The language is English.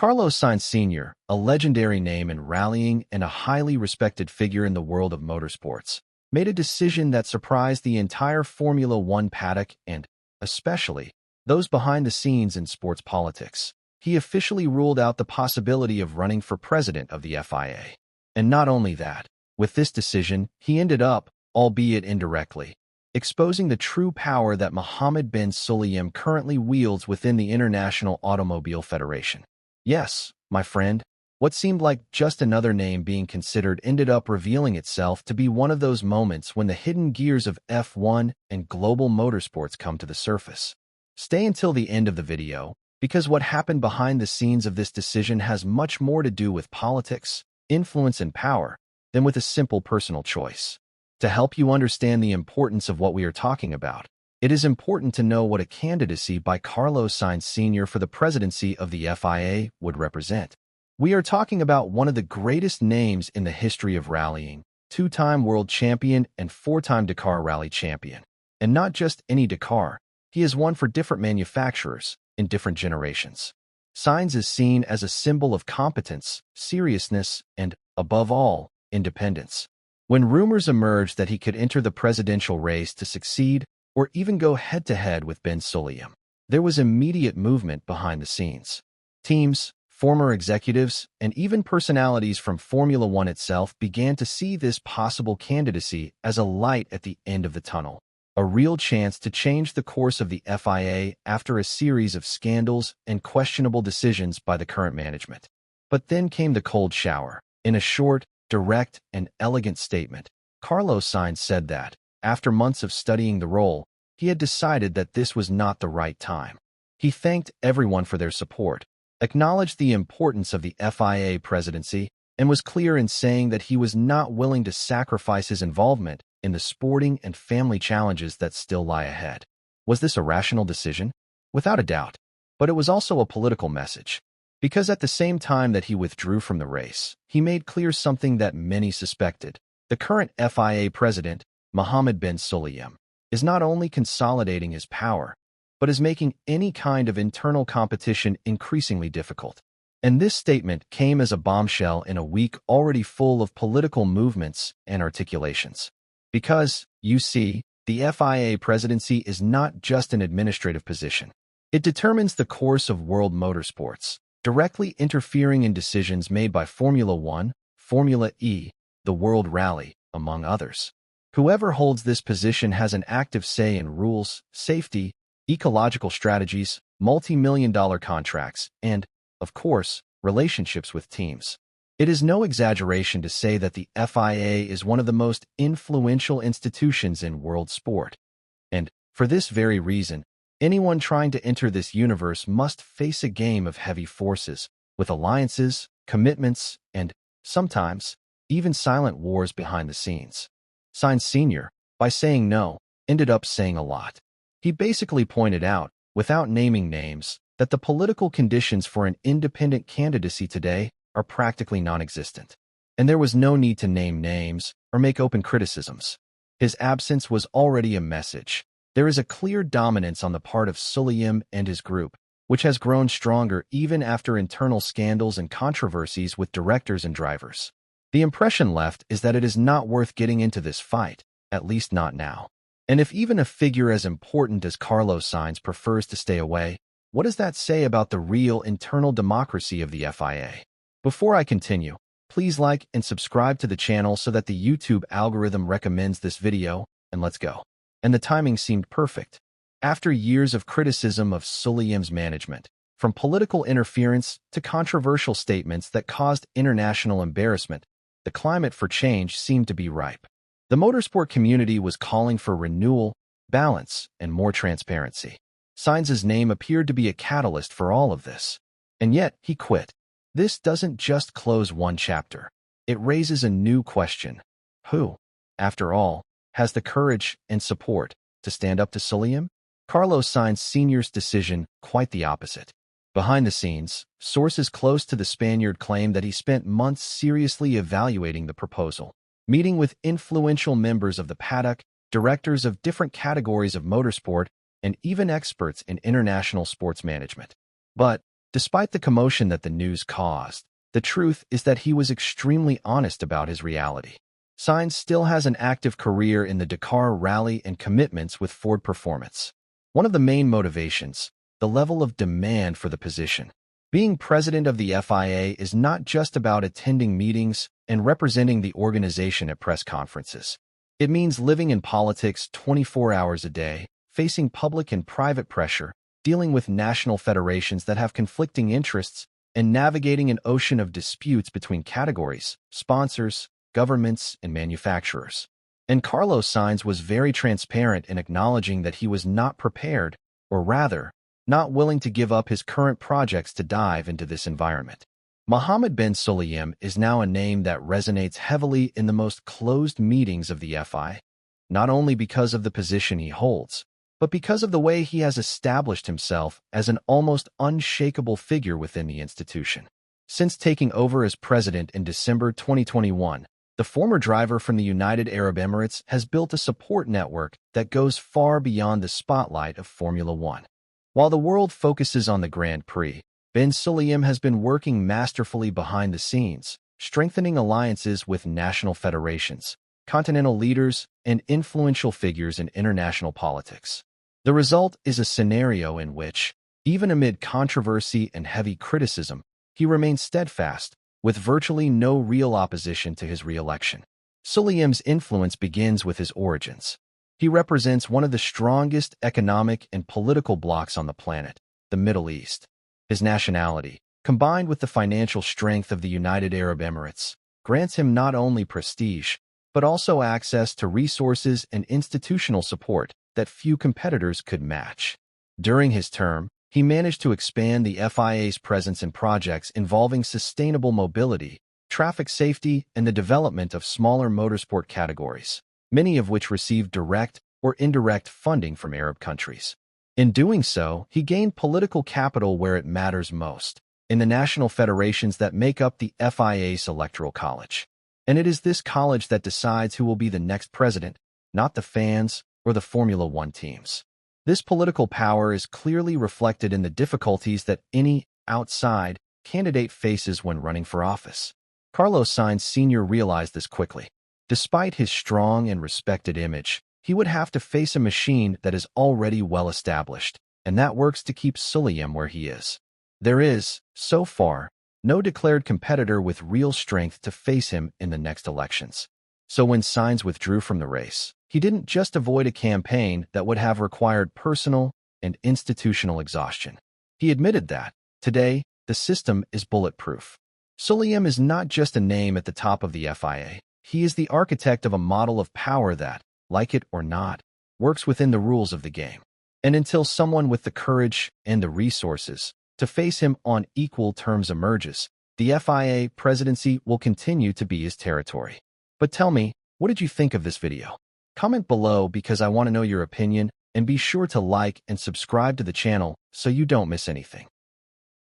Carlos Sainz Sr., a legendary name in rallying and a highly respected figure in the world of motorsports, made a decision that surprised the entire Formula One paddock and, especially, those behind the scenes in sports politics. He officially ruled out the possibility of running for president of the FIA. And not only that, with this decision, he ended up, albeit indirectly, exposing the true power that Mohammed Ben Sulayem currently wields within the International Automobile Federation. Yes, my friend, what seemed like just another name being considered ended up revealing itself to be one of those moments when the hidden gears of F1 and global motorsports come to the surface. Stay until the end of the video, because what happened behind the scenes of this decision has much more to do with politics, influence, and power than with a simple personal choice. To help you understand the importance of what we are talking about, it is important to know what a candidacy by Carlos Sainz Sr. for the presidency of the FIA would represent. We are talking about one of the greatest names in the history of rallying, two-time world champion and four-time Dakar rally champion. And not just any Dakar, he has won for different manufacturers in different generations. Sainz is seen as a symbol of competence, seriousness, and, above all, independence. When rumors emerged that he could enter the presidential race to succeed or even go head-to-head with Ben Sulayem, there was immediate movement behind the scenes. Teams, former executives, and even personalities from Formula One itself began to see this possible candidacy as a light at the end of the tunnel, a real chance to change the course of the FIA after a series of scandals and questionable decisions by the current management. But then came the cold shower. In a short, direct, and elegant statement, Carlos Sainz said that, after months of studying the role, he had decided that this was not the right time. He thanked everyone for their support, acknowledged the importance of the FIA presidency, and was clear in saying that he was not willing to sacrifice his involvement in the sporting and family challenges that still lie ahead. Was this a rational decision? Without a doubt. But it was also a political message. Because at the same time that he withdrew from the race, he made clear something that many suspected. The current FIA president, Mohammed Ben Sulayem, is not only consolidating his power, but is making any kind of internal competition increasingly difficult. And this statement came as a bombshell in a week already full of political movements and articulations. Because, you see, the FIA presidency is not just an administrative position. It determines the course of world motorsports, directly interfering in decisions made by Formula One, Formula E, the World Rally, among others. Whoever holds this position has an active say in rules, safety, ecological strategies, multi-million-dollar contracts, and, of course, relationships with teams. It is no exaggeration to say that the FIA is one of the most influential institutions in world sport. And, for this very reason, anyone trying to enter this universe must face a game of heavy forces, with alliances, commitments, and, sometimes, even silent wars behind the scenes. Sainz Sr., by saying no, ended up saying a lot. He basically pointed out, without naming names, that the political conditions for an independent candidacy today are practically non-existent. And there was no need to name names or make open criticisms. His absence was already a message. There is a clear dominance on the part of Sulayem and his group, which has grown stronger even after internal scandals and controversies with directors and drivers. The impression left is that it is not worth getting into this fight, at least not now. And if even a figure as important as Carlos Sainz prefers to stay away, what does that say about the real internal democracy of the FIA? Before I continue, please like and subscribe to the channel so that the YouTube algorithm recommends this video, and let's go. And the timing seemed perfect. After years of criticism of Sulayem's management, from political interference to controversial statements that caused international embarrassment, the climate for change seemed to be ripe. The motorsport community was calling for renewal, balance, and more transparency. Sainz's name appeared to be a catalyst for all of this. And yet, he quit. This doesn't just close one chapter. It raises a new question. Who, after all, has the courage and support to stand up to Sulayem? Carlos Sainz Sr.'s decision, quite the opposite. Behind the scenes, sources close to the Spaniard claim that he spent months seriously evaluating the proposal, meeting with influential members of the paddock, directors of different categories of motorsport, and even experts in international sports management. But, Despite the commotion that the news caused, the truth is that he was extremely honest about his reality. Sainz still has an active career in the Dakar rally and commitments with Ford Performance. One of the main motivations, the level of demand for the position. Being president of the FIA is not just about attending meetings and representing the organization at press conferences. It means living in politics 24 hours a day, facing public and private pressure, dealing with national federations that have conflicting interests, and navigating an ocean of disputes between categories, sponsors, governments, and manufacturers. And Carlos Sainz was very transparent in acknowledging that he was not prepared, or rather, not willing to give up his current projects to dive into this environment. Mohammed Ben Sulayem is now a name that resonates heavily in the most closed meetings of the FIA, not only because of the position he holds, but because of the way he has established himself as an almost unshakable figure within the institution. Since taking over as president in December 2021, the former driver from the United Arab Emirates has built a support network that goes far beyond the spotlight of Formula One. While the world focuses on the Grand Prix, Ben Sulayem has been working masterfully behind the scenes, strengthening alliances with national federations, continental leaders, and influential figures in international politics. The result is a scenario in which, even amid controversy and heavy criticism, he remains steadfast, with virtually no real opposition to his re-election. Sulayem's influence begins with his origins. He represents one of the strongest economic and political blocs on the planet, the Middle East. His nationality, combined with the financial strength of the United Arab Emirates, grants him not only prestige, but also access to resources and institutional support that few competitors could match. During his term, he managed to expand the FIA's presence in projects involving sustainable mobility, traffic safety, and the development of smaller motorsport categories, many of which received direct or indirect funding from Arab countries. In doing so, he gained political capital where it matters most, in the national federations that make up the FIA's electoral college. And it is this college that decides who will be the next president, not the fans or the Formula One teams. This political power is clearly reflected in the difficulties that any outside candidate faces when running for office. Carlos Sainz Sr. realized this quickly. Despite his strong and respected image, he would have to face a machine that is already well established, and that works to keep Sulayem where he is. There is, so far, no declared competitor with real strength to face him in the next elections. So when Sainz withdrew from the race, he didn't just avoid a campaign that would have required personal and institutional exhaustion. He admitted that, today, the system is bulletproof. Sulayem is not just a name at the top of the FIA. He is the architect of a model of power that, like it or not, works within the rules of the game. And until someone with the courage and the resources to face him on equal terms emerges, the FIA presidency will continue to be his territory. But tell me, what did you think of this video? Comment below because I want to know your opinion, and be sure to like and subscribe to the channel so you don't miss anything.